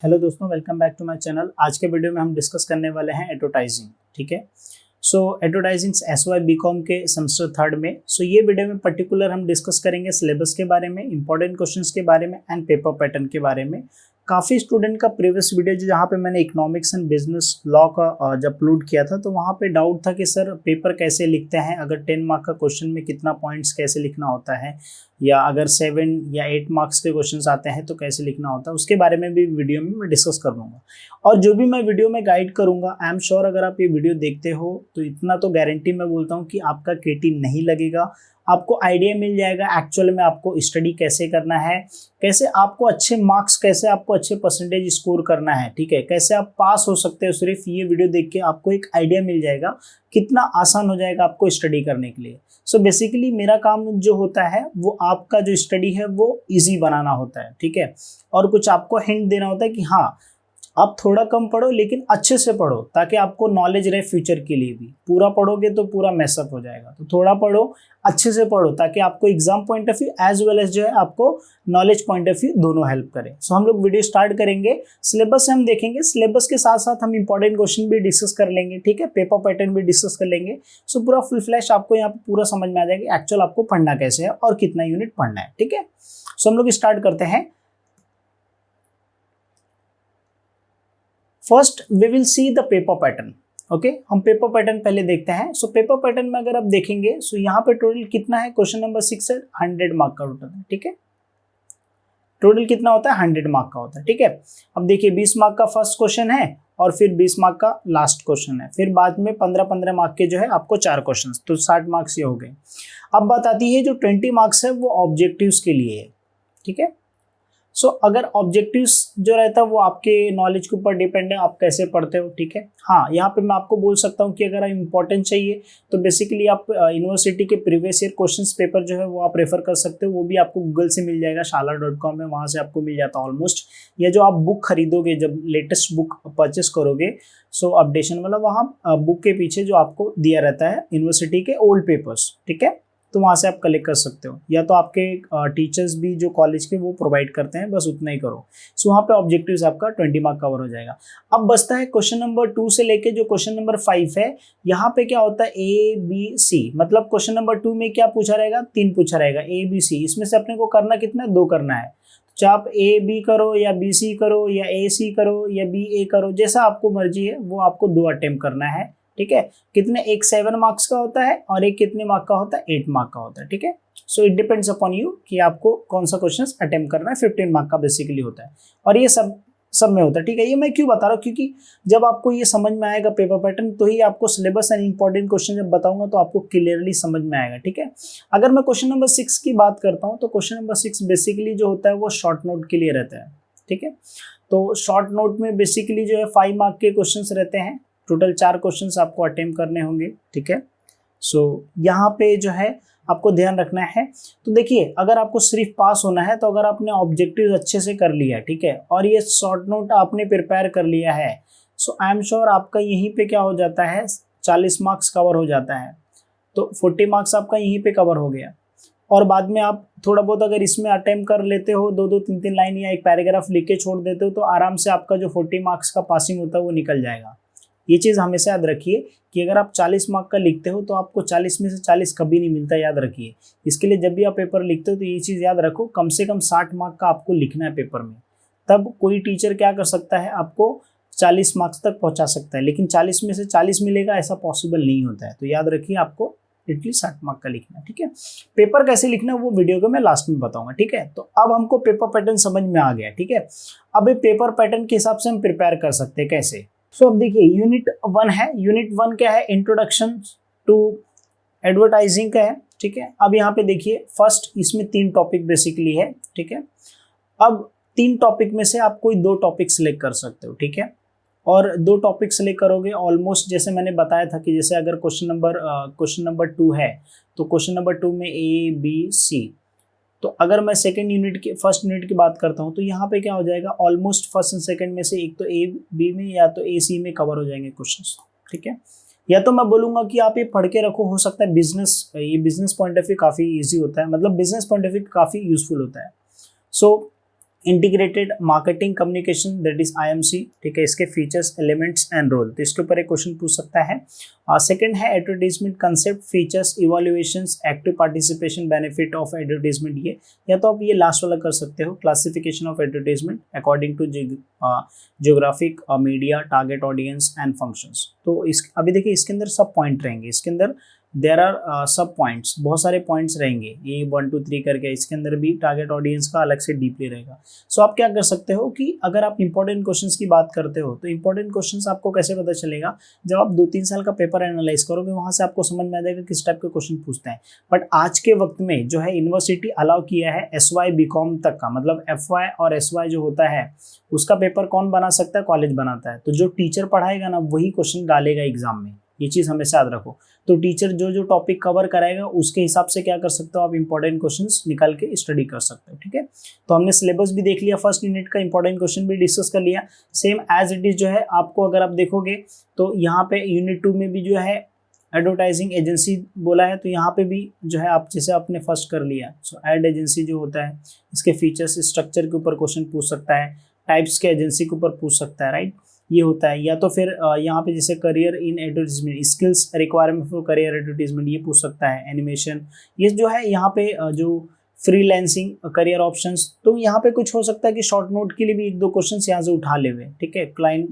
Hello दोस्तों, welcome back to my channel. आज के वीडियो में हम डिस्कस करने वाले हैं एडवर्टाइजिंग। ठीक है, सो एडवर्टाइजिंग एसवाई बीकॉम के सेमेस्टर थर्ड में। ये वीडियो में पर्टिकुलर हम डिस्कस करेंगे सिलेबस के बारे में, इंपॉर्टेंट क्वेश्चंस के बारे में एंड पेपर पैटर्न के बारे में। काफ़ी स्टूडेंट का प्रीवियस वीडियो जहाँ पे मैंने इकोनॉमिक्स एंड बिजनेस लॉ का जब अपलोड किया था तो वहाँ पे डाउट था कि सर पेपर कैसे लिखते हैं, अगर 10 मार्क का क्वेश्चन में कितना पॉइंट्स कैसे लिखना होता है, या अगर 7 या 8 मार्क्स के क्वेश्चंस आते हैं तो कैसे लिखना होता है, उसके बारे में भी वीडियो में मैं डिस्कस कर लूँगा। और जो भी मैं वीडियो में गाइड करूँगा, आई एम श्योर अगर आप ये वीडियो देखते हो तो इतना तो गारंटी मैं बोलता हूँ कि आपका केटी नहीं लगेगा। आपको आइडिया मिल जाएगा एक्चुअल में आपको स्टडी कैसे करना है, कैसे आपको अच्छे मार्क्स, कैसे आपको अच्छे परसेंटेज स्कोर करना है। ठीक है, कैसे आप पास हो सकते हो। सिर्फ ये वीडियो देख के आपको एक आइडिया मिल जाएगा, कितना आसान हो जाएगा आपको स्टडी करने के लिए। सो बेसिकली मेरा काम जो होता है वो आपका जो स्टडी है वो इजी बनाना होता है। ठीक है, और कुछ आपको हिंट देना होता है कि हाँ आप थोड़ा कम पढ़ो लेकिन अच्छे से पढ़ो, ताकि आपको नॉलेज रहे फ्यूचर के लिए भी। पूरा पढ़ोगे तो पूरा मैसअप हो जाएगा, तो थोड़ा पढ़ो, अच्छे से पढ़ो, ताकि आपको exam point of view as well as जो है आपको नॉलेज पॉइंट ऑफ व्यू दोनों हेल्प करें। हम लोग वीडियो स्टार्ट करेंगे, सिलेबस से हम देखेंगे, सिलेबस के साथ साथ हम इंपॉर्टेंट क्वेश्चन भी डिस्कस कर लेंगे। ठीक है, पेपर पैटर्न भी डिस्कस कर लेंगे। पूरा फुल फ्लैश आपको यहाँ पे पूरा समझ में आ जाएगा एक्चुअल आपको पढ़ना कैसे है और कितना यूनिट पढ़ना है। ठीक है, हम लोग स्टार्ट करते हैं। First we will see the paper pattern. Okay, हम पेपर पैटर्न पहले देखते हैं। पेपर पैटर्न में अगर आप देखेंगे यहाँ पे टोटल कितना है, क्वेश्चन नंबर 6 है, 100 मार्क का टोटल है। ठीक है, टोटल कितना होता है, 100 मार्क का होता है। ठीक है, अब देखिए 20 मार्क का फर्स्ट क्वेश्चन है और फिर 20 मार्क का लास्ट क्वेश्चन है, फिर बाद में 15-15 मार्क के जो है आपको 4 क्वेश्चन, तो 60 मार्क्स ये हो गए। अब बात आती है जो 20 मार्क्स है वो ऑब्जेक्टिव्स के लिए है। ठीक है, अगर ऑब्जेक्टिव्स जो रहता है वो आपके नॉलेज के ऊपर डिपेंड है, आप कैसे पढ़ते हो। ठीक है, हाँ यहाँ पे मैं आपको बोल सकता हूँ कि अगर आप इंपॉर्टेंट चाहिए तो बेसिकली आप यूनिवर्सिटी के प्रीवियस ईयर क्वेश्चंस पेपर जो है वो आप रेफर कर सकते हो। वो भी आपको गूगल से मिल जाएगा, shala.com में, वहाँ से आपको मिल जाता है ऑलमोस्ट। या जो आप बुक खरीदोगे, जब लेटेस्ट बुक परचेस करोगे, अपडेशन मतलब वहाँ बुक के पीछे जो आपको दिया रहता है यूनिवर्सिटी के ओल्ड पेपर्स। ठीक है, तो वहाँ से आप कलेक्ट कर सकते हो, या तो आपके टीचर्स भी जो कॉलेज के वो प्रोवाइड करते हैं, बस उतना ही करो। वहाँ पे ऑब्जेक्टिव्स आपका 20 मार्क कवर हो जाएगा। अब बचता है क्वेश्चन नंबर 2 से लेके जो क्वेश्चन नंबर 5 है। यहाँ पे क्या होता है, ABC, मतलब क्वेश्चन नंबर 2 में क्या पूछा रहेगा, 3 पूछा रहेगा, ABC। इसमें से अपने को करना कितना है, 2 करना है। चाहे आप AB करो या BC करो या AC करो या BA करो, जैसा आपको मर्जी है, वो आपको 2 अटेम्प्ट करना है। ठीक है, कितने, एक 7 मार्क्स का होता है और एक कितने मार्क का होता है, 8 मार्क का होता है। ठीक है, इट डिपेंड्स अपॉन यू कि आपको कौन सा क्वेश्चन अटेम्प्ट करना है। 15 मार्क का बेसिकली होता है, और ये सब में होता है। ठीक है, ये मैं क्यों बता रहा हूँ, क्योंकि जब आपको ये समझ में आएगा पेपर पैटर्न, तो ही आपको सिलेबस एंड इंपॉर्टेंट क्वेश्चन जब बताऊंगा तो आपको क्लियरली समझ में आएगा। ठीक है, अगर मैं क्वेश्चन नंबर 6 की बात करता हूँ तो क्वेश्चन नंबर 6 बेसिकली जो होता है वो शॉर्ट नोट के लिए रहता है। ठीक है, तो शॉर्ट नोट में बेसिकली जो है 5 मार्क के क्वेश्चन रहते हैं। टोटल 4 क्वेश्चंस आपको अटेम्प्ट करने होंगे। ठीक है, यहाँ पे जो है आपको ध्यान रखना है। तो देखिए, अगर आपको सिर्फ पास होना है, तो अगर आपने ऑब्जेक्टिव अच्छे से कर लिया, ठीक है, और ये शॉर्ट नोट आपने प्रिपेयर कर लिया है, आई एम श्योर आपका यहीं पे क्या हो जाता है, 40 मार्क्स कवर हो जाता है। तो 40 मार्क्स आपका यहीं पे कवर हो गया। और बाद में आप थोड़ा बहुत अगर इसमें अटेम्प्ट कर लेते हो, 2-2, 3-3 लाइन या एक पैराग्राफ लिख के छोड़ देते हो, तो आराम से आपका जो 40 मार्क्स का पासिंग होता है वो निकल जाएगा। ये चीज़ हमेशा याद रखिए कि अगर आप 40 मार्क का लिखते हो तो आपको 40 में से 40 कभी नहीं मिलता, याद रखिए। इसके लिए जब भी आप पेपर लिखते हो तो ये चीज़ याद रखो, कम से कम 60 मार्क का आपको लिखना है पेपर में। तब कोई टीचर क्या कर सकता है, आपको 40 मार्क्स तक पहुंचा सकता है, लेकिन 40 में से 40 मिलेगा ऐसा पॉसिबल नहीं होता है। तो याद रखिए आपको एटलीस्ट 60 मार्क का लिखना है। ठीक है, पेपर कैसे लिखना है वो वीडियो को मैं लास्ट में बताऊंगा। ठीक है, तो अब हमको पेपर पैटर्न समझ में आ गया। ठीक है, अब ये पेपर पैटर्न के हिसाब से हम प्रिपेयर कर सकते हैं कैसे। अब देखिए यूनिट 1 है। यूनिट 1 क्या है, इंट्रोडक्शन टू एडवर्टाइजिंग का है। ठीक है, अब यहाँ पे देखिए फर्स्ट इसमें 3 टॉपिक बेसिकली है। ठीक है, अब 3 टॉपिक में से आप कोई 2 टॉपिक सिलेक्ट कर सकते हो। ठीक है, और 2 टॉपिक सिलेक्ट करोगे ऑलमोस्ट, जैसे मैंने बताया था कि जैसे अगर क्वेश्चन नंबर 2 है तो क्वेश्चन नंबर 2 में ABC। तो अगर मैं फर्स्ट यूनिट की बात करता हूँ तो यहाँ पे क्या हो जाएगा, ऑलमोस्ट फर्स्ट एंड सेकंड में से एक तो AB में या तो AC में कवर हो जाएंगे क्वेश्चंस। ठीक है, या तो मैं बोलूँगा कि आप ये पढ़ के रखो, हो सकता है बिजनेस पॉइंट ऑफ व्यू काफ़ी ईजी होता है, मतलब बिजनेस पॉइंट ऑफ व्यू काफ़ी यूजफुल होता है। Integrated marketing communication that is IMC, ठीक है, इसके फीचर्स, एलिमेंट्स एंड रोल, तो इसके ऊपर एक क्वेश्चन पूछ सकता है। सेकंड है advertisement concept, features, evaluations, active participation, benefit of advertisement, ये या तो आप ये लास्ट वाला कर सकते हो, classification of advertisement according to geographic, media, target audience and functions. तो इस अभी देखिए इसके अंदर सब पॉइंट रहेंगे, इसके अंदर देर आर सब पॉइंट्स, बहुत सारे पॉइंट्स रहेंगे, ये 1 2 3 करके, इसके अंदर भी टारगेट ऑडियंस का अलग से डीपली रहेगा। सो आप क्या कर सकते हो कि अगर आप इंपॉर्टेंट क्वेश्चंस की बात करते हो तो इंपॉर्टेंट क्वेश्चंस आपको कैसे पता चलेगा, जब आप 2-3 साल का पेपर एनालाइज करोगे, वहां से आपको समझ में आ जाएगा किस टाइप के क्वेश्चन पूछते हैं। बट आज के वक्त में जो है यूनिवर्सिटी अलाउ किया है SY BCom तक का, मतलब FY और SY जो होता है उसका पेपर कौन बना सकता है, कॉलेज बनाता है। तो जो टीचर पढ़ाएगा ना वही क्वेश्चन डालेगा एग्जाम में, ये चीज़ हमेशा याद रखो। तो टीचर जो जो टॉपिक कवर कराएगा उसके हिसाब से क्या कर सकते हो आप, इंपॉर्टेंट क्वेश्चंस निकाल के स्टडी कर सकते हो, ठीक है। तो हमने सिलेबस भी देख लिया, फर्स्ट यूनिट का इंपॉर्टेंट क्वेश्चन भी डिस्कस कर लिया। सेम एज इट इज जो है आपको अगर आप देखोगे तो यहाँ पे यूनिट 2 में भी जो है एडवर्टाइजिंग एजेंसी बोला है, तो यहाँ पे भी जो है आप जैसे आपने फर्स्ट कर लिया, सो एड एजेंसी जो होता है इसके फीचर्स, स्ट्रक्चर के ऊपर क्वेश्चन पूछ सकता है, टाइप्स के एजेंसी के ऊपर पूछ सकता है, राइट, ये होता है। या तो फिर यहाँ पे जैसे career in advertisement, skills requirement for career advertisement, ये पूछ सकता है। एनिमेशन, ये जो है यहाँ पे जो फ्रीलांसिंग करियर ऑप्शंस, तो यहाँ पे कुछ हो सकता है कि शॉर्ट नोट के लिए भी 1-2 क्वेश्चंस यहाँ से उठा ले हुए, ठीक है। क्लाइंट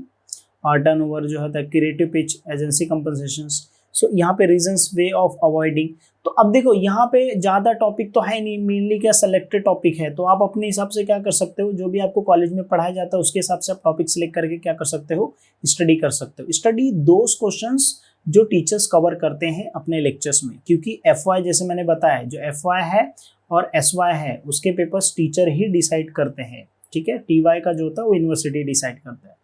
टर्नओवर जो होता है, क्रिएटिव पिच, एजेंसी कंपनसेशंस, सो यहाँ पे रीजंस वे ऑफ अवॉइडिंग। तो अब देखो यहाँ पे ज़्यादा टॉपिक तो है नहीं, मेनली क्या सिलेक्टेड टॉपिक है, तो आप अपने हिसाब से क्या कर सकते हो, जो भी आपको कॉलेज में पढ़ाया जाता है उसके हिसाब से आप टॉपिक सिलेक्ट करके क्या कर सकते हो, स्टडी कर सकते हो। स्टडी दोज क्वेश्चंस जो टीचर्स कवर करते हैं अपने लेक्चर्स में, क्योंकि FY जैसे मैंने बताया जो FY है और SY है उसके पेपर्स टीचर ही डिसाइड करते हैं, ठीक है। TY का जो होता है वो यूनिवर्सिटी डिसाइड करता है,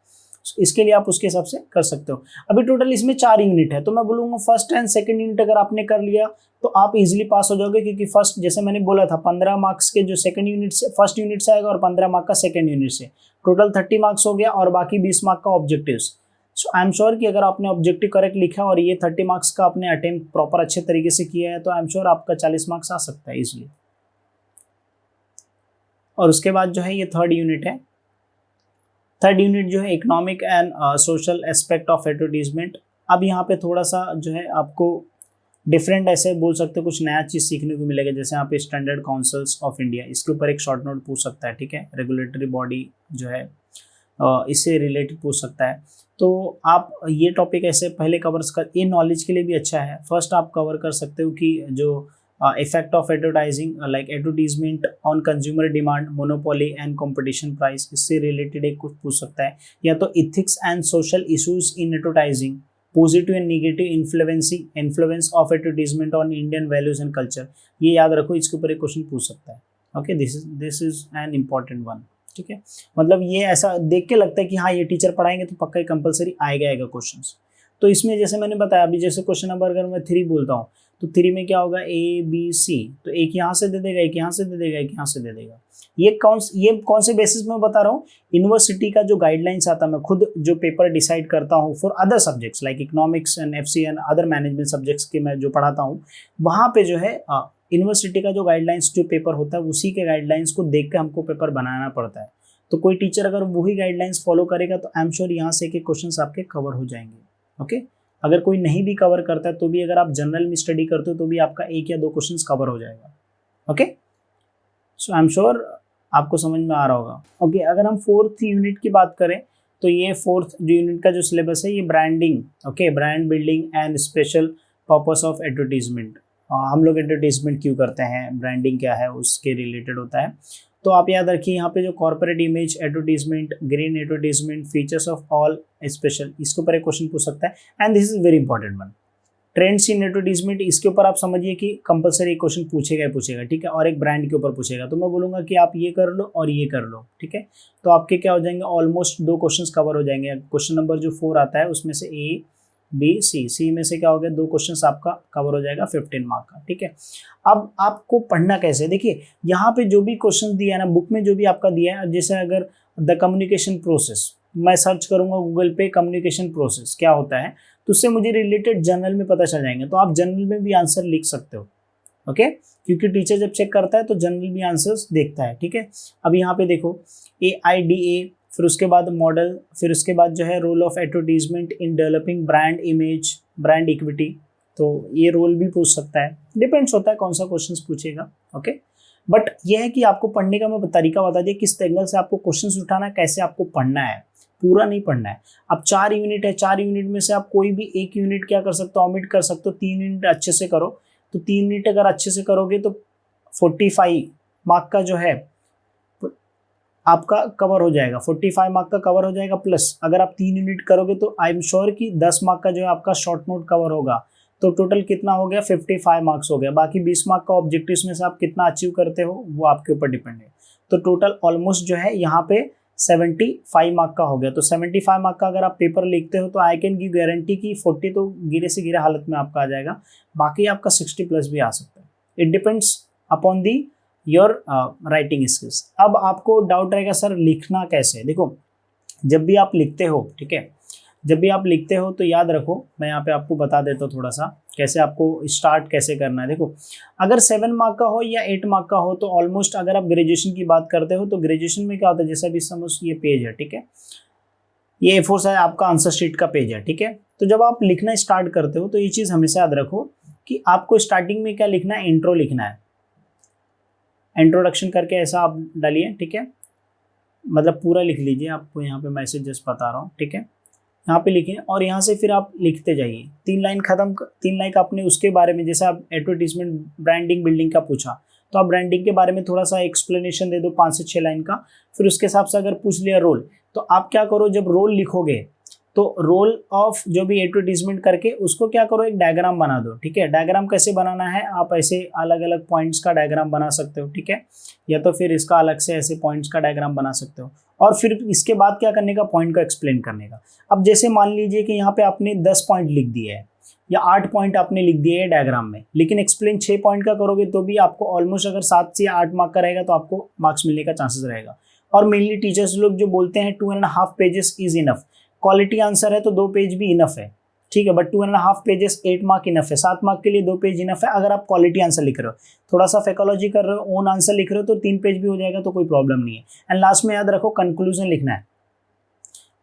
इसके लिए आप उसके हिसाब से कर सकते हो। अभी टोटल इसमें 4 यूनिट है, तो मैं बोलूँगा फर्स्ट एंड सेकंड यूनिट अगर आपने कर लिया तो आप इजीली पास हो जाओगे, क्योंकि फर्स्ट जैसे मैंने बोला था 15 मार्क्स के जो सेकंड यूनिट से, फर्स्ट यूनिट से आएगा और 15 मार्क का सेकंड यूनिट से, टोटल 30 मार्क्स हो गया और बाकी 20 मार्क का objectives. So I am sure कि अगर आपने ऑब्जेक्टिव करेक्ट लिखा और ये 30 मार्क्स का आपने अटेम्प्ट प्रॉपर अच्छे तरीके से किया है तो आई एम श्योर आपका 40 मार्क्स आ सकता है इजिली। और उसके बाद जो है ये थर्ड यूनिट है, थर्ड यूनिट जो है economic and social aspect of advertisement. अब यहाँ पे थोड़ा सा जो है आपको डिफरेंट ऐसे बोल सकते हो, कुछ नया चीज़ सीखने को मिलेगा। जैसे यहाँ पे स्टैंडर्ड काउंसिल्स ऑफ इंडिया, इसके ऊपर एक शॉर्ट नोट पूछ सकता है, ठीक है। रेगुलेटरी बॉडी जो है इससे रिलेटेड पूछ सकता है। तो आप ये टॉपिक ऐसे पहले कवर कर, ये नॉलेज के लिए भी अच्छा है। फर्स्ट आप कवर कर सकते हो कि जो effect of advertising like advertisement on consumer demand, monopoly and competition price, इससे रिलेटेड एक कुछ पूछ सकता है। या तो ethics and social issues in advertising, positive and negative influence of advertisement on Indian values and culture, ये याद रखो, इसके ऊपर एक क्वेश्चन पूछ सकता है। Okay, this is an important one, ठीक है। मतलब ये ऐसा देख के लगता है कि हाँ ये टीचर पढ़ाएंगे तो पक्का ही कंपलसरी आएगा क्वेश्चंस। तो इसमें जैसे मैंने बताया अभी, जैसे क्वेश्चन नंबर अगर मैं 3 बोलता हूँ तो 3 में क्या होगा, ABC, तो एक यहाँ से दे देगा, एक यहाँ से दे देगा, एक यहाँ से दे देगा। ये कौन से बेसिस में बता रहा हूँ, यूनिवर्सिटी का जो गाइडलाइंस आता है, मैं खुद जो पेपर डिसाइड करता हूँ for other subjects like economics and FC and other management subjects के मैं जो पढ़ाता हूँ, वहाँ पे जो है यूनिवर्सिटी का जो गाइडलाइंस जो पेपर होता है उसी के गाइडलाइंस को देख के हमको पेपर बनाना पड़ता है। तो कोई टीचर अगर वही गाइडलाइंस फॉलो करेगा तो आई एम श्योर यहाँ से एक क्वेश्चन आपके कवर हो जाएंगे। ओके, अगर कोई नहीं भी कवर करता है तो भी अगर आप जनरल में स्टडी करते हो तो भी आपका 1 या 2 क्वेश्चंस कवर हो जाएगा। Okay, so I am sure आपको समझ में आ रहा होगा। ओके, अगर हम 4th यूनिट की बात करें तो ये 4th जो यूनिट का जो सिलेबस है ये branding, okay, brand building and special purpose of advertisement. हम लोग एडवर्टीजमेंट क्यों करते हैं, ब्रांडिंग क्या है, उसके रिलेटेड होता है। तो आप याद रखिए यहाँ पे जो corporate image advertisement, green advertisement, features of all special, इसके ऊपर एक क्वेश्चन पूछ सकता है। And this is very important one, trends in advertisement, इसके ऊपर आप समझिए कि कंपलसरी क्वेश्चन पूछेगा ही पूछेगा, ठीक है। और एक ब्रांड के ऊपर पूछेगा, तो मैं बोलूँगा कि आप ये कर लो और ये कर लो, ठीक है। तो आपके क्या हो जाएंगे, ऑलमोस्ट 2 क्वेश्चन कवर हो जाएंगे। क्वेश्चन नंबर जो 4 आता है उसमें से A, B, C में से क्या हो गया, 2 क्वेश्चन आपका कवर हो जाएगा 15 मार्क का, ठीक है। अब आपको पढ़ना कैसे, देखिए यहाँ पे जो भी क्वेश्चन दिया है ना बुक में, जो भी आपका दिया है, जैसे अगर द कम्युनिकेशन प्रोसेस, मैं सर्च करूंगा गूगल पे कम्युनिकेशन प्रोसेस क्या होता है, तो उससे मुझे रिलेटेड जनरल में पता चल जाएंगे। तो आप जनरल में भी आंसर लिख सकते हो, ओके, क्योंकि टीचर जब चेक करता है तो जनरल भी आंसर्स देखता है, ठीक है। अब यहाँ पे देखो AIDA, फिर उसके बाद मॉडल, फिर उसके बाद जो है role of advertisement in developing brand image, brand equity, तो ये रोल भी पूछ सकता है, डिपेंड्स होता है कौन सा क्वेश्चन पूछेगा, ओके। बट ये है कि आपको पढ़ने का मैं तरीका बता दिया, किस एंगल से आपको क्वेश्चन उठाना है, कैसे आपको पढ़ना है, पूरा नहीं पढ़ना है। अब 4 यूनिट है, 4 यूनिट में से आप कोई भी एक यूनिट क्या कर सकते हो, ऑमिट कर सकते हो, 3 यूनिट अच्छे से करो। तो 3 यूनिट अगर अच्छे से करोगे तो 45 मार्क का जो है आपका कवर हो जाएगा, 45 मार्क का कवर हो जाएगा। प्लस अगर आप 3 यूनिट करोगे तो आई एम श्योर कि 10 मार्क का जो है आपका शॉर्ट नोट कवर होगा। तो टोटल कितना हो गया, 55 मार्क्स हो गया। बाकी 20 मार्क का ऑब्जेक्टिव्स में से आप कितना अचीव करते हो वो आपके ऊपर डिपेंड है। तो टोटल ऑलमोस्ट जो है यहाँ पे 75 मार्क का हो गया। तो 75 मार्क का अगर आप पेपर लिखते हो तो आई कैन गिव गारंटी कि 40 तो गिरे से गिरे हालत में आपका आ जाएगा, बाकी आपका 60 प्लस भी आ सकता है। It depends upon the your writing skills. अब आपको डाउट रहेगा सर लिखना कैसे। देखो जब भी आप लिखते हो, ठीक है, जब भी आप लिखते हो तो याद रखो, मैं यहाँ पे आपको बता देता हूँ थोड़ा सा कैसे आपको स्टार्ट कैसे करना है। देखो अगर 7 मार्क का हो या 8 मार्क का हो तो ऑलमोस्ट अगर आप ग्रेजुएशन की बात करते हो तो ग्रेजुएशन में क्या होता है, जैसे अभी समझ ये पेज है, ठीक है, ये A4 साइज आपका आंसर शीट का पेज है, ठीक है। तो जब आप लिखना स्टार्ट करते हो तो ये चीज़ हमेशा याद रखो कि आपको स्टार्टिंग में क्या लिखना है, इंट्रो लिखना है, इंट्रोडक्शन करके ऐसा आप डालिए, ठीक है, मतलब पूरा लिख लीजिए, आपको यहाँ पे मैसेज जस्ट बता रहा हूँ, ठीक है, यहाँ पे लिखें और यहाँ से फिर आप लिखते जाइए। 3 लाइन खत्म, 3 लाइन आपने उसके बारे में, जैसे आप एडवर्टीजमेंट ब्रांडिंग बिल्डिंग का पूछा तो आप ब्रांडिंग के बारे में थोड़ा सा एक्सप्लेनेशन दे दो 5 से 6 लाइन का। फिर उसके हिसाब से अगर पूछ लिया रोल, तो आप क्या करो, जब रोल लिखोगे तो रोल ऑफ जो भी एडवर्टीजमेंट करके उसको क्या करो, एक डायग्राम बना दो, ठीक है। डायग्राम कैसे बनाना है, आप ऐसे अलग अलग पॉइंट्स का डायग्राम बना सकते हो, ठीक है, या तो फिर इसका अलग से ऐसे पॉइंट्स का डायग्राम बना सकते हो। और फिर इसके बाद क्या करने का, पॉइंट को एक्सप्लेन करने का। अब जैसे मान लीजिए कि यहाँ पे आपने 10 पॉइंट लिख दिए है या 8 पॉइंट आपने लिख दिए है डायग्राम में, लेकिन एक्सप्लेन 6 पॉइंट का करोगे तो भी आपको ऑलमोस्ट अगर 7 से 8 मार्क का रहेगा तो आपको मार्क्स मिलने का चांसेस रहेगा। और मेनली टीचर्स लोग जो बोलते हैं 2.5 pages is enough, quality answer है तो 2 पेज भी इनफ है, ठीक है, बट 2.5 पेजेस 8 मार्क इनफ है, 7 मार्क के लिए 2 पेज इनफ है। अगर आप क्वालिटी आंसर लिख रहे हो, थोड़ा सा फैकोलॉजी कर रहे हो, ओन आंसर लिख रहे हो तो 3 पेज भी हो जाएगा, तो कोई प्रॉब्लम नहीं है। एंड लास्ट में याद रखो कंक्लूजन लिखना है।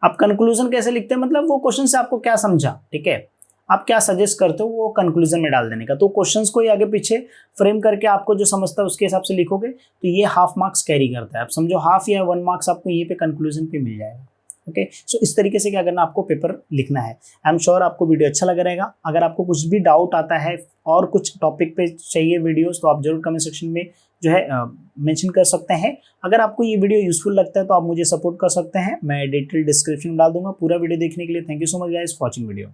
आप कंक्लूजन कैसे लिखते हैं, मतलब वो क्वेश्चन से आपको क्या समझा, ठीक है, आप क्या सजेस्ट करते हो वो कंक्लूजन में डाल देने का। तो क्वेश्चंस को ही आगे पीछे फ्रेम करके आपको जो समझता है उसके हिसाब से लिखोगे तो ये हाफ मार्क्स कैरी करता है। आप समझो हाफ या 1 मार्क्स आपको ये पे कंक्लूजन पे मिल जाएगा, ओके। सो इस तरीके से क्या करना, आपको पेपर लिखना है। आई एम श्योर आपको वीडियो अच्छा लगा रहेगा। अगर आपको कुछ भी डाउट आता है और कुछ टॉपिक पे चाहिए वीडियोस तो आप जरूर कमेंट सेक्शन में जो है मेंशन कर सकते हैं। अगर आपको ये वीडियो यूजफुल लगता है तो आप मुझे सपोर्ट कर सकते हैं, मैं डिटेल डिस्क्रिप्शन में डाल दूंगा। पूरा वीडियो देखने के लिए thank you so much guys for watching video.